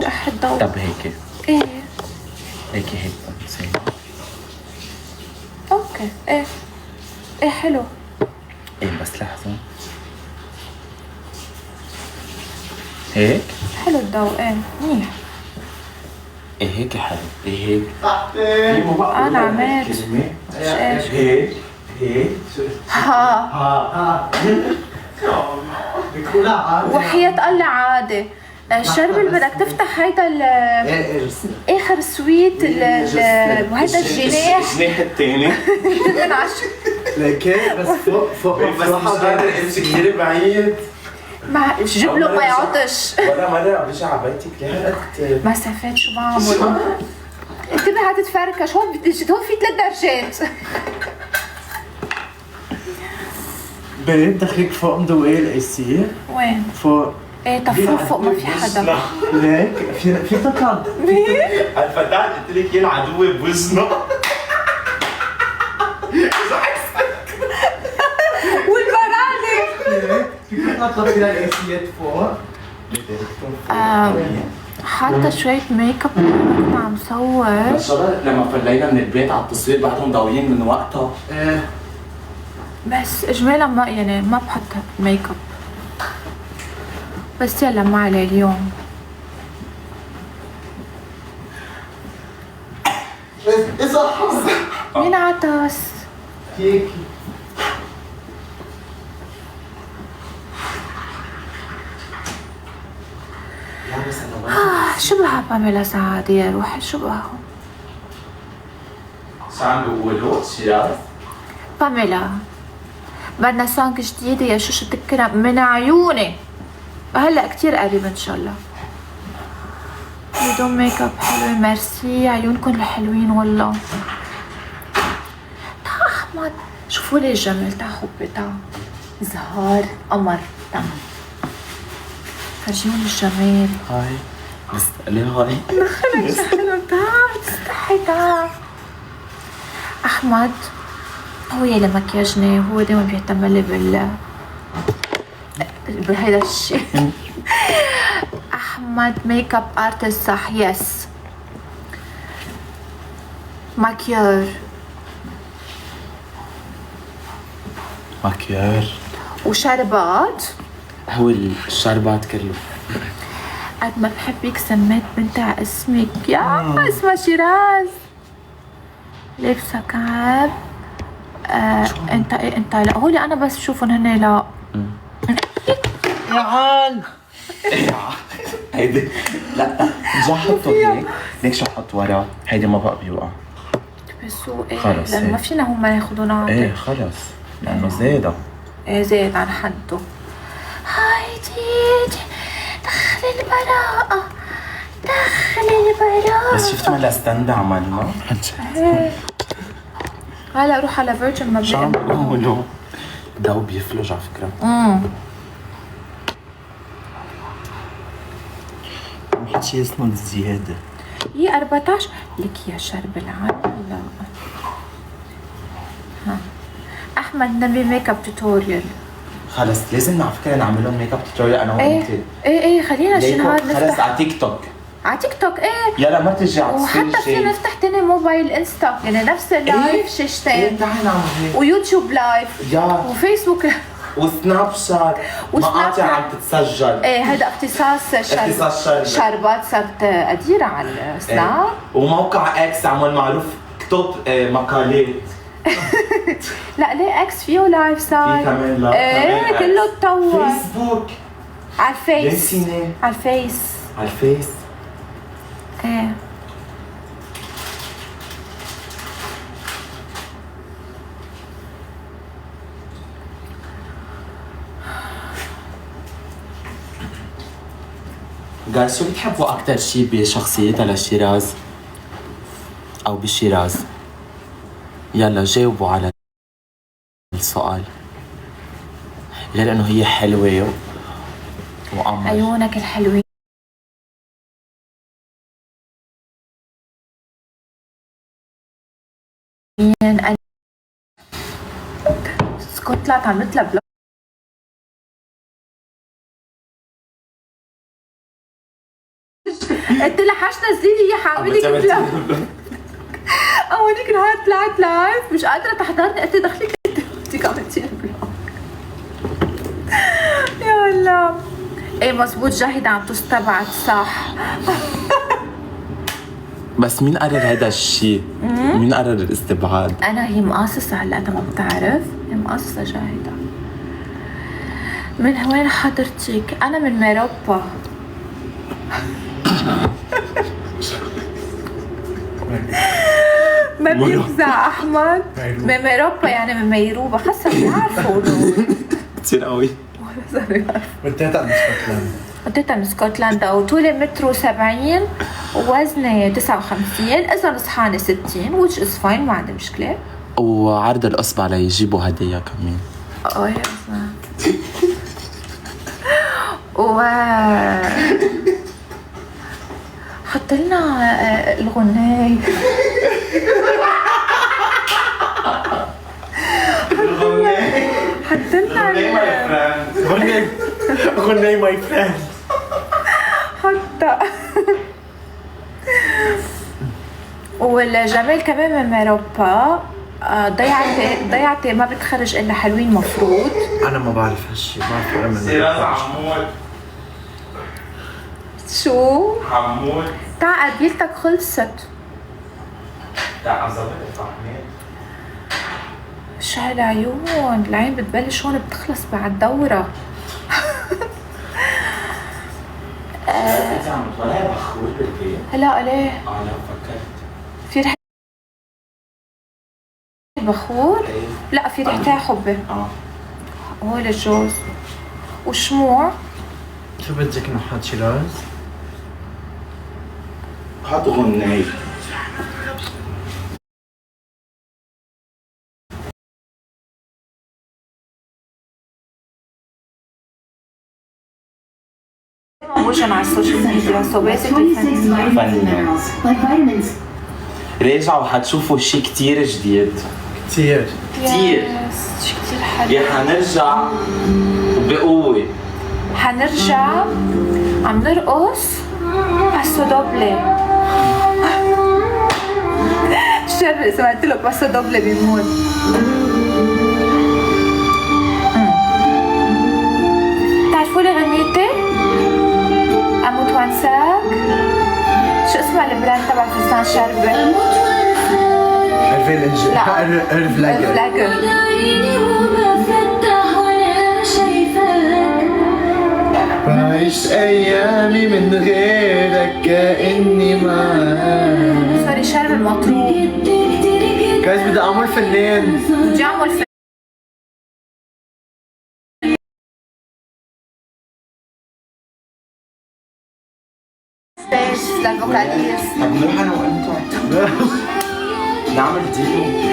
رح الضوء. طب هيك ايه هيك زين. اوكي ايه حلو. ايه بس لحظة هيك حلو الضوء. ايه منيح. ايه هيك حلو. ايه هيك انا عملت هيك ها وحياة الله عادي. الشرب اللي بدك تفتح هيدا اخر سويت وهيدا الجناح الثاني لكن بس فوق بس مش قادر امشي كثير بعيد. ما جيب له ما يعطش. ولا مرة برجع على بيتك لهالقد مسافات شو بعمل؟ انتبه هتتفركش. هون في 3 درجات. بنت دخلك فوق مضوي الاي سي وين؟ فوق. ايه طفوا فوق ما في حدا. ليك في طقم. الفتاة قلت لك يا العدوة بوزنه. والبرادة في طقم فيها الاي سيات فوق. حاطة شوية ميك اب كنت عم صور. الشباب لما فلينا من البيت على التصوير بعدهم ضاويين من وقتها. بس اجمالا ما يعني ما بحط ميك اب. بس يلا ما عليه اليوم. اذا حظ مين عطس؟ هيك شو بها باميلا سعادة يا روحي؟ شو بها؟ شو عم بيقولوا؟ شيراز؟ باميلا بدنا سونج جديدة يا شو تكرم من عيوني. هلا كتير قريب ان شاء الله. بدون ميك اب حلوة. ميرسي عيونكم الحلوين والله. تا احمد شوفوا لي الجمال. تا حبي تا زهار قمر. تا فرجيهم الجمال. هاي بس ليه هاي؟ دخلك حلو. تا تستحي تا احمد هو يلي مكياجني. هو دايما بيهتم لي بهيدا الشيء. احمد ميك اب ارتست صح. يس ماكيار وشربات. هو الشربات كله. قد ما بحبك سميت بنتي على اسمك. يا اسمها شيراز. لابسه كعب. انت لا هولي انا بس بشوفهم هن لا. يا عال هيدي لا رجع حطه هيك. ليك شو حط ورا؟ هيدي ما بقى بيوقع. بس هو ايه خلص لانه ما هيك. فينا هم ياخذونا عادي. ايه خلص لانه زايدة. ايه زايد عن حده. هايدي دخلي البراءة. دخلي البراءة. بس شفت ما لاستند عملنا. ايه هلا روح على فيرجن ما شو عم بلاقي. بقولوا؟ ضو بيفلج على فكرة. بحط شي اسمه زيادة. هي 14 لك يا شرب العال. لا ها احمد نبي ميك اب توتوريال. خلص لازم على فكرة نعملهم ميك اب توتوريال انا وانت. ايه خلينا شي نهار خلص نفتح على تيك توك. على تيك توك. ايه يلا ما ترجع تصير وحتى شيء. فينا نفتح تاني موبايل انستا يعني نفس اللايف شاشتين. ايه تعال نعمل هيك. ويوتيوب لايف يا وفيسبوك وسناب شات مقاطع عم تتسجل. ايه هيدا اختصاص شربات صارت قديرة على السناب. وموقع اكس عمل معروف كتب مقالات. لا ليه اكس فيه لايف صار. في كمان لا ايه كله اتطور. فيسبوك على الفيس. ليه على الفيس. على الفيس. ايه جايز شو بتحبوا أكتر شي بشخصيتها لشيراز؟ أو بشيراز؟ يلا جاوبوا على السؤال. غير إنه هي حلوة وقمر. عيونك الحلوين. اسكت طلعت عم نطلع بلوك. قلت لها حاش نزلي لي اياه حاعملك فلوج. اوريك نهار طلعت لايف مش قادره تحضرني، قلت لها دخليك انت عملتي لي فلوج. يا الله. ايه مزبوط، جاهدة عم تستبعد صح. بس مين قرر هذا الشيء؟ مين قرر الاستبعاد؟ انا هي مقاصصة هلا، انت ما بتعرف، هي مقاصصة جاهدة. من وين حضرتك؟ انا من ميروبا. ما بيفزع احمد. من ميروبا يعني من ميروبا، خلص بيعرفوا كثير قوي. وديتها من اسكتلندا. وديتها من اسكتلندا، وطولي متر و70 ووزني 59، اذا صحاني 60 which is fine، ما عندي مشكلة. وعرض الأصبع ليجيبوا هدية كمان. اوه يا اسمع. و حط لنا الغناية. حط لنا غني ماي فريند. حتى والجمال كمان من ميروبا. ضيعتي ما بتخرج الا حلوين مفروض. انا ما بعرف هالشيء، بعرف انا من سيراز عمود. شو؟ عمود. تعال قبيلتك خلصت. لا ظبط الفحمات. شو هالعيون، العين بتبلش هون بتخلص بعد دورة. انت عم تطلعي بخور بالبيت؟ هلا ليه؟ لا فكرت. في ريحة بخور؟ ايه؟ لا في ريحتها حبة. هو للجوز. وشموع. شو بدك نحط شيراز؟ حط غناية. موجة على السوشيال ميديا so basically راجعوا حتشوفوا شيء كتير جديد. كتير كتير. شي كتير حلو. يا حنرجع بقوة. حنرجع عم نرقص باسو دوبلي. شرق سمعت له باسو دوبلي بيموت. تعرفوا لي غنيتي؟ أموت وانساك. شو اسمها البراند تبع فستان شربة؟ الفلاجر. بعيش ايامي من غيرك كاني معاك. سوري شرب المطروب. جايز بدي اعمل فنان. بدي اعمل ستيج للفوكاليست. طب نروح انا وانتوا نعمل ديو.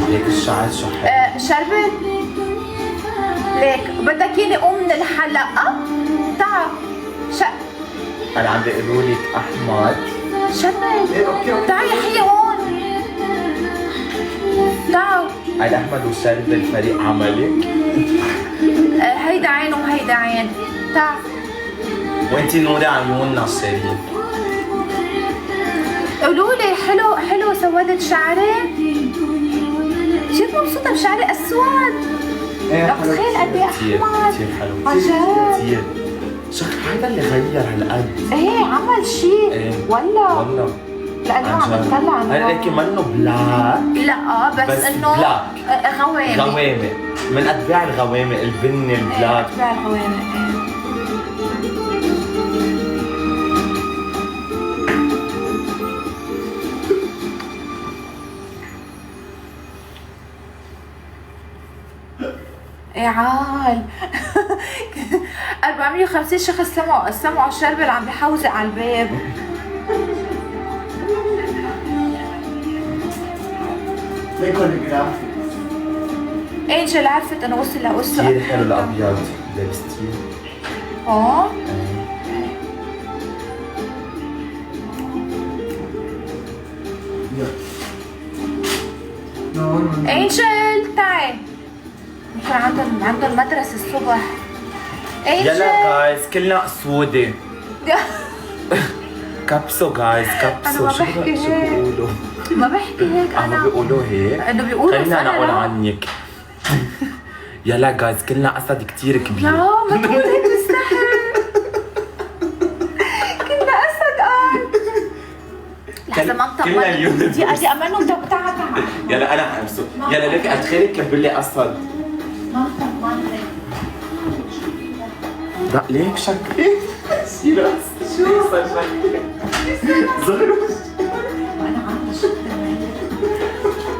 ليك الشعر شو حلو. شربت ليك بدك يني قوم من الحلقة؟ تعال انا عم بيقولوا لك احمد. شربت تعال يا حي هون تعال. قال احمد وشرب الفريق عملك. هيدا عين وهيدا عين. تعال. وانتي نوري عيوننا شيرين. قولوا لي حلو سودت شعري. جيت مبسوطة بشعري اسود. لك تخيل قد ايه احمر. كثير حلو. عن جد. كثير. شكل هذا اللي غير هالقد. ايه عمل شيء. ايه والله لانه عم بتطلع هلا هيك منه بلاك. لا بس انه غوامق. غوامق من اتباع الغوامق البني البلاك. اتباع الغوامق. ايه عال 450 شخص سمعوا الشرب اللي عم بيحوزق على الباب. ليكن الجرافيكس. انجل عرفت انه وصل لقصه كثير حلو الابيض لابستيه. انجل تعي يمكن عندهم مدرسة الصبح. انجل يلا جايز كلنا اسودة. كبسوا جايز كبسوا. أنا ما بحكي شو هيك. بيقولوا؟ ما بحكي هيك عم انا. بيقولوا هيك؟ انه بيقولوا خلينا انا اقول لا. عنك. يلا جايز كلنا اسد كتير كبير. لا ما تقول هيك مستحيل. كنا اسد لحظة ما كلنا اليوم دي امنوا تعال يلا انا حمسه. يلا ليك اتخيلك كبر لي اسد. ما طمني. لا ليك شكلي سيرس. شو صار شكلي؟ زغروش. وانا عم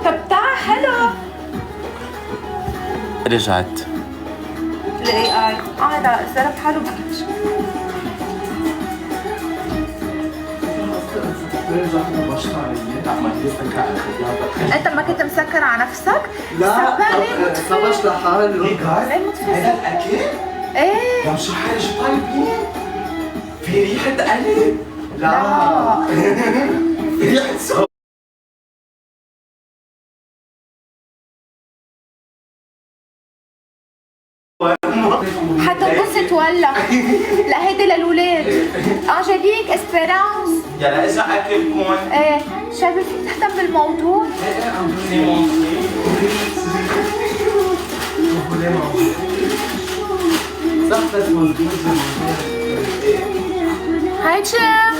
طب تعال حلو. رجعت. الاي اي هذا ضرب حاله بكتش. انت ما كنت مسكر على نفسك؟ لا خبش لحاله. ليه متفق؟ هذا الاكل؟ ايه يا شو حالي شو طيبين؟ في ريحة قلب؟ لا في ريحة صوت. حتنبسط ولا؟ لا هيدي للولاد. انجليك اسبيرانس. يلا اجا اكلكم. ايه شايفه فيك تهتم بالموضوع؟ صح بس مظبوط. هاي جيم.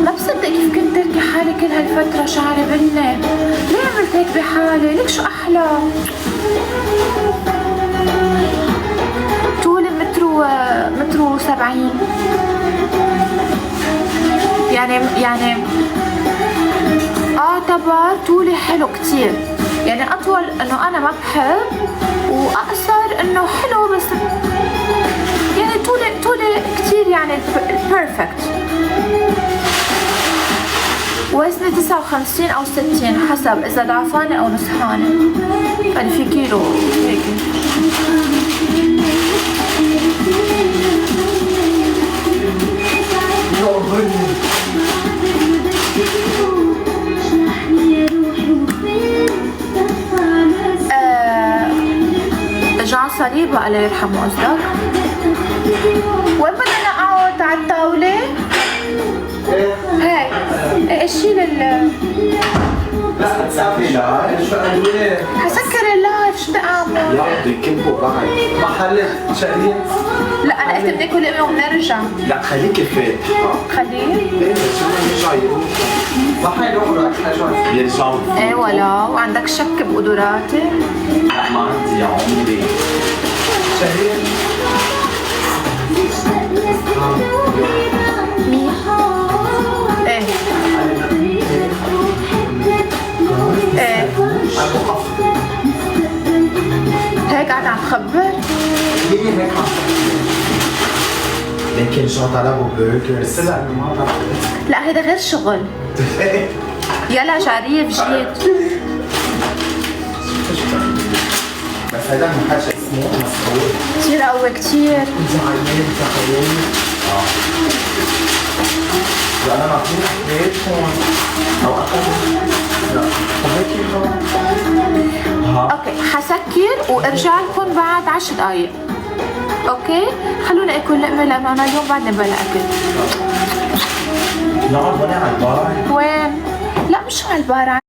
ما بصدق كيف كنت تركي حالي كل هالفترة شعري بني. ليه عملت هيك بحالي؟ ليك شو أحلى؟ طولي متر 70. يعني اعتبر طولي حلو كتير. يعني أطول إنه أنا ما بحب، وأقصر إنه حلو بس يعني طولي كتير يعني بيرفكت. وزني 59 أو 60 حسب إذا ضعفانة أو نصحانة. يعني في كيلو هيك. جان صليبة الله يرحمه قصدك؟ وين بدنا نقعد على الطاولة؟ هاي شيل لا تسافري لا شو قالوا لي؟ حسكر اللايف شو بدي اعمل؟ لا بده يكبوا بعد. محل شقيق. لا انا قلت بناكل لقمه وبنرجع. لا خليكي فاتحة. خليه. ليه بس ما يرجع يروح. ما حيروحوا لك حاجة. بيرجعوا. ايه ولا وعندك شك بقدراتي؟ لا ما عندي يا عمري. شقيق. مين؟ ايه ايه هيك قاعد عم تخبر؟ هي هيك عم لكن رجعت على ابو برجر. بس لا ما بعرف. لا هيدا غير شغل. يلا جريب جيت. بس هذا محل شيء اسمه مسعود. كتير قوي كتير. زعلان زعلان. انا ما فيني حكيت هون او اقل. لا هيك ها اوكي حسكر وارجع لكم بعد 10 دقايق. اوكي خلونا اكل لقمه لانه انا اليوم بعدني بلا اكل. نقعد هون على البار. وين؟ لا مش على البار.